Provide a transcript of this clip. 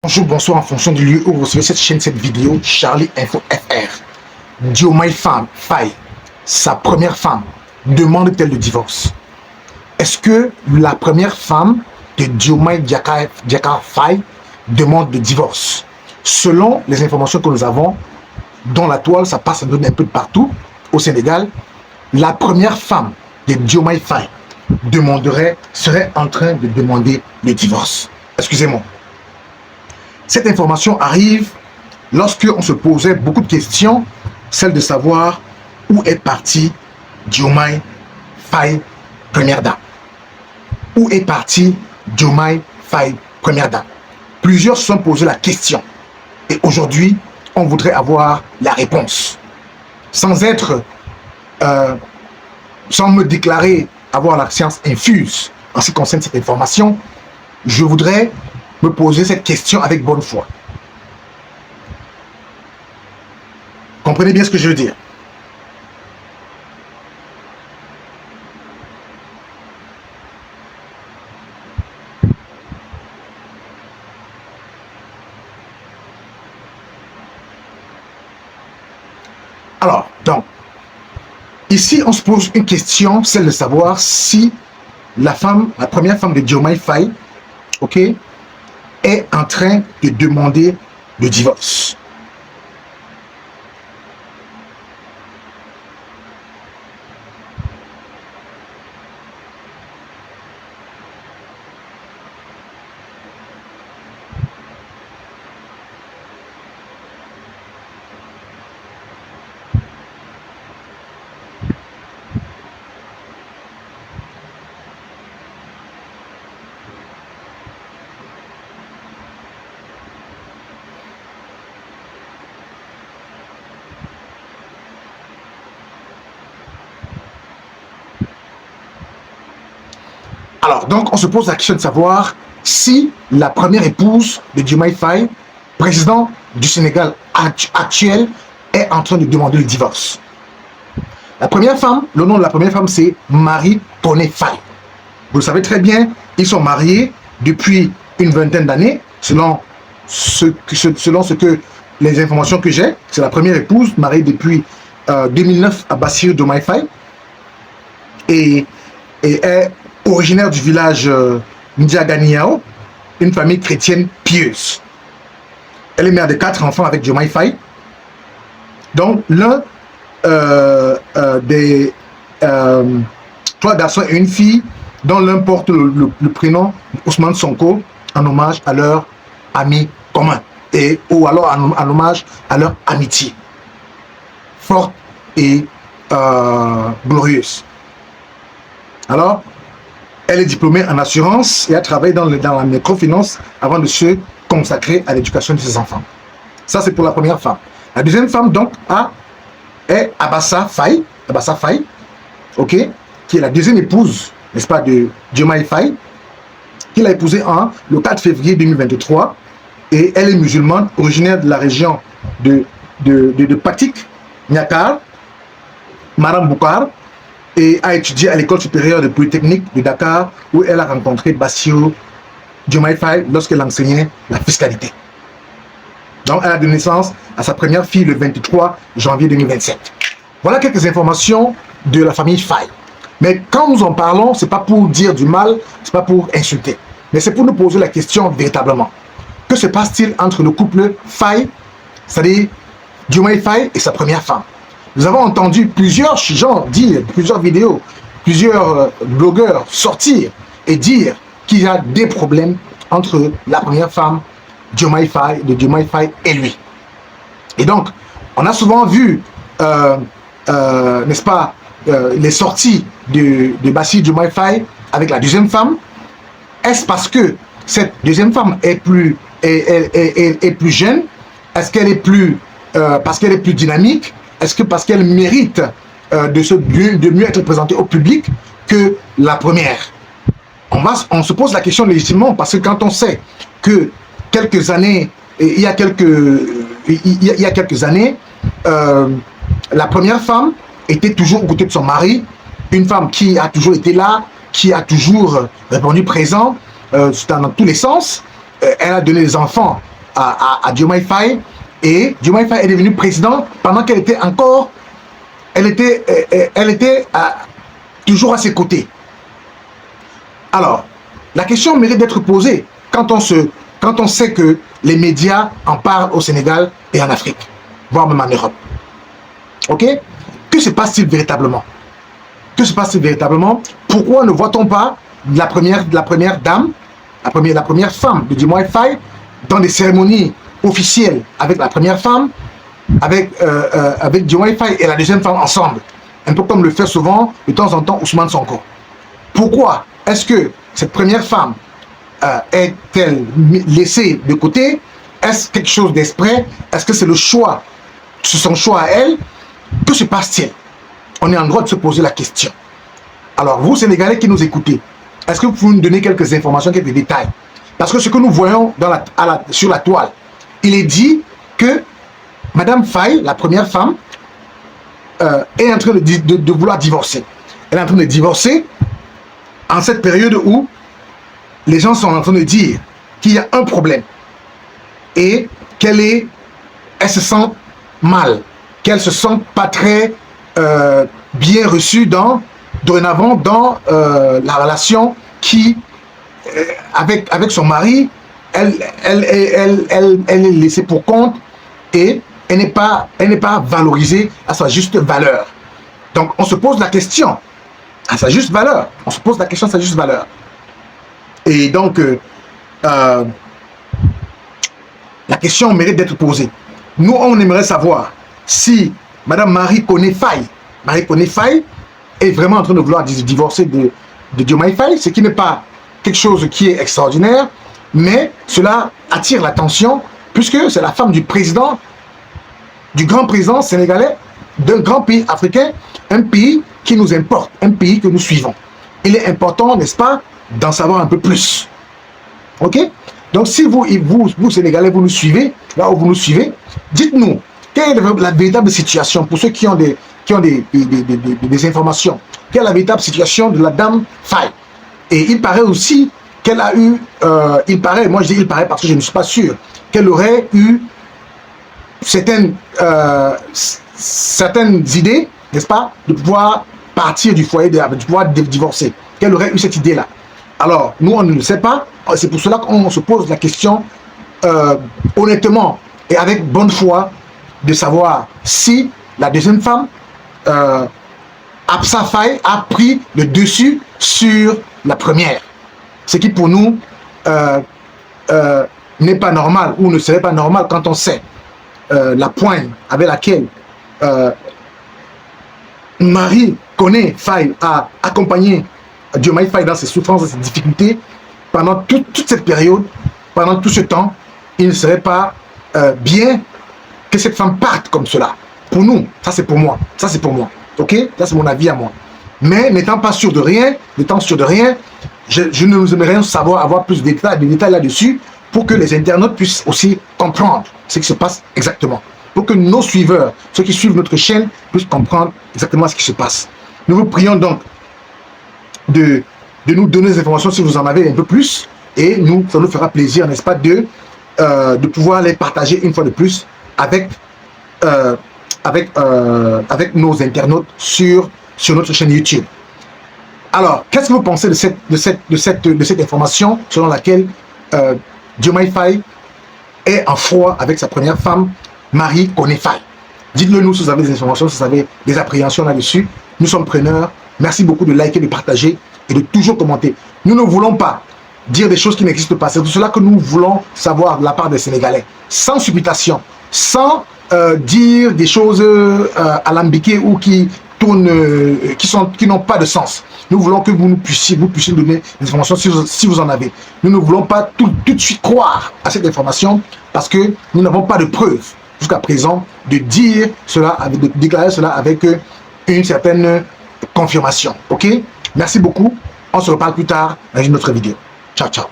Bonjour, bonsoir en fonction du lieu où vous recevez cette chaîne, cette vidéo, Charlie Info FR. Diomaye Faye, sa première femme, demande-t-elle le divorce? Est-ce que la première femme de Diomaye Diakhar Faye demande le divorce? Selon les informations que nous avons, dans la toile, ça passe un peu de partout au Sénégal, la première femme de Diomaye Faye serait en train de demander le divorce. Excusez-moi. Cette information arrive lorsqu'on se posait beaucoup de questions, celle de savoir où est partie Diomaye Faye, première dame. Où est partie Diomaye Faye, première dame? Plusieurs se sont posé la question. Et aujourd'hui, on voudrait avoir la réponse. Sans me déclarer avoir la science infuse en ce qui concerne cette information, je voudrais me poser cette question avec bonne foi. Comprenez bien ce que je veux dire. Alors, donc, ici, on se pose une question, celle de savoir si la première femme de Diomaye Faye, ok, est en train de demander le divorce. Alors, donc, on se pose la question de savoir si la première épouse de Diomaye Faye, président du Sénégal actuel, est en train de demander le divorce. La première femme, le nom de la première femme, c'est Marie-Tonné Faye. Vous le savez très bien, ils sont mariés depuis une vingtaine d'années, selon les informations que j'ai. C'est la première épouse, mariée depuis 2009 à Bassirou Diomaye Faye. Et est originaire du village Ndiaganiao, une famille chrétienne pieuse. Elle est mère de 4 enfants avec Diomaye Faye. Donc, l'un des 3 garçons et une fille, dont l'un porte le prénom Ousmane Sonko, en hommage à leur ami commun, ou alors en hommage à leur amitié forte et glorieuse. Alors, elle est diplômée en assurance et a travaillé dans la microfinance avant de se consacrer à l'éducation de ses enfants. Ça, c'est pour la première femme. La deuxième femme, donc, est Abassa Faye, ok, qui est la deuxième épouse, n'est-ce pas, de Diomaye Faye, qu'il a épousée le 4 février 2023. Et elle est musulmane, originaire de la région de Patik, Niakar, Maramboukar, et a étudié à l'école supérieure de Polytechnique de Dakar, où elle a rencontré Bassirou Diomaye Faye lorsqu'elle enseignait la fiscalité. Donc, elle a donné naissance à sa première fille le 23 janvier 2027. Voilà quelques informations de la famille Faye. Mais quand nous en parlons, ce n'est pas pour dire du mal, ce n'est pas pour insulter, mais c'est pour nous poser la question véritablement. Que se passe-t-il entre le couple Faye, c'est-à-dire Diomaye Faye et sa première femme? Nous avons entendu plusieurs gens dire, plusieurs vidéos, plusieurs blogueurs sortir et dire qu'il y a des problèmes entre la première femme de Diomaye Faye et lui. Et donc, on a souvent vu, n'est-ce pas, les sorties de Bassirou Diomaye Faye avec la deuxième femme. Est-ce parce que cette deuxième femme est plus jeune? Est-ce qu'elle est parce qu'elle est plus dynamique? Est-ce que parce qu'elle mérite de mieux être présentée au public que la première? On se pose la question légitimement, parce que quand on sait que il y a quelques années, la première femme était toujours aux côtés de son mari, une femme qui a toujours été là, qui a toujours répondu présent dans tous les sens. Elle a donné des enfants à Diomaye Faye, et Diomaye Faye est devenu président pendant qu'elle était encore, elle était toujours à ses côtés. Alors, la question mérite d'être posée quand on sait que les médias en parlent au Sénégal et en Afrique, voire même en Europe. Ok? Que se passe-t-il véritablement? Que se passe-t-il véritablement? Pourquoi ne voit-on pas la première dame, la première femme de Diomaye Faye dans des cérémonies officielles avec la première femme, avec Diomaye Faye et la deuxième femme ensemble, un peu comme le fait souvent de temps en temps Ousmane Sonko? Pourquoi est-ce que cette première femme est-elle laissée de côté? Est-ce quelque chose d'exprès? Est-ce que c'est le choix, c'est son choix à elle? Que se passe-t-il? On est en droit de se poser la question. Alors, vous, Sénégalais qui nous écoutez, est-ce que vous pouvez nous donner quelques informations, quelques détails? Parce que ce que nous voyons sur la toile, il est dit que Madame Faye, la première femme, est en train de vouloir divorcer. Elle est en train de divorcer en cette période où les gens sont en train de dire qu'il y a un problème et qu'elle se sent mal, qu'elle se sent pas très bien reçue dorénavant dans la relation qui, avec son mari, elle est laissée pour compte et elle n'est pas valorisée à sa juste valeur. Donc on se pose la question à sa juste valeur. On se pose la question à sa juste valeur. Et donc, la question mérite d'être posée. Nous, on aimerait savoir si Madame Marie-Koné Faye est vraiment en train de vouloir divorcer de Diomaye Faye, ce qui n'est pas quelque chose qui est extraordinaire, mais cela attire l'attention puisque c'est la femme du président, du grand président sénégalais, d'un grand pays africain, un pays qui nous importe, un pays que nous suivons. Il est important, n'est-ce pas, d'en savoir un peu plus. Ok? Donc si vous Sénégalais, vous nous suivez, là où vous nous suivez, dites-nous, quelle est la véritable situation, pour ceux qui ont des informations, quelle est la véritable situation de la dame Faye? Et il paraît aussi qu'elle a eu, moi je dis il paraît parce que je ne suis pas sûr, qu'elle aurait eu certaines idées, n'est-ce pas, de pouvoir partir du foyer, de pouvoir divorcer. Qu'elle aurait eu cette idée-là. Alors, nous, on ne le sait pas. C'est pour cela qu'on se pose la question honnêtement et avec bonne foi de savoir si la deuxième femme, Absa Faye, a pris le dessus sur la première. Ce qui pour nous n'est pas normal ou ne serait pas normal quand on sait la poigne avec laquelle Marie-Koné Faye a accompagné Diomaye Faye dans ses souffrances, dans ses difficultés, pendant toute cette période, pendant tout ce temps. Il ne serait pas bien que cette femme parte comme cela. Pour nous, ça c'est pour moi, ok? Ça c'est mon avis à moi. Mais n'étant pas sûr de rien, je ne nous aimerais savoir, avoir plus de détails là-dessus, pour que les internautes puissent aussi comprendre ce qui se passe exactement. Pour que nos suiveurs, ceux qui suivent notre chaîne, puissent comprendre exactement ce qui se passe. Nous vous prions donc de nous donner des informations si vous en avez un peu plus, et ça nous fera plaisir, n'est-ce pas, de pouvoir les partager une fois de plus avec nos internautes sur notre chaîne YouTube. Alors, qu'est-ce que vous pensez de cette information selon laquelle Diomaye Faye est en froid avec sa première femme, Marie-Koné Faye? Dites-le nous si vous avez des informations, si vous avez des appréhensions là-dessus. Nous sommes preneurs. Merci beaucoup de liker, de partager et de toujours commenter. Nous ne voulons pas dire des choses qui n'existent pas. C'est pour cela que nous voulons savoir de la part des Sénégalais, sans supputation, sans dire des choses alambiquées ou qui tournent, qui n'ont pas de sens. Nous voulons que vous puissiez nous donner des informations si vous en avez. Nous ne voulons pas tout de suite croire à cette information parce que nous n'avons pas de preuves jusqu'à présent de dire cela, de déclarer cela avec une certaine confirmation. Ok? Merci beaucoup. On se reparle plus tard dans une autre vidéo. Ciao, ciao.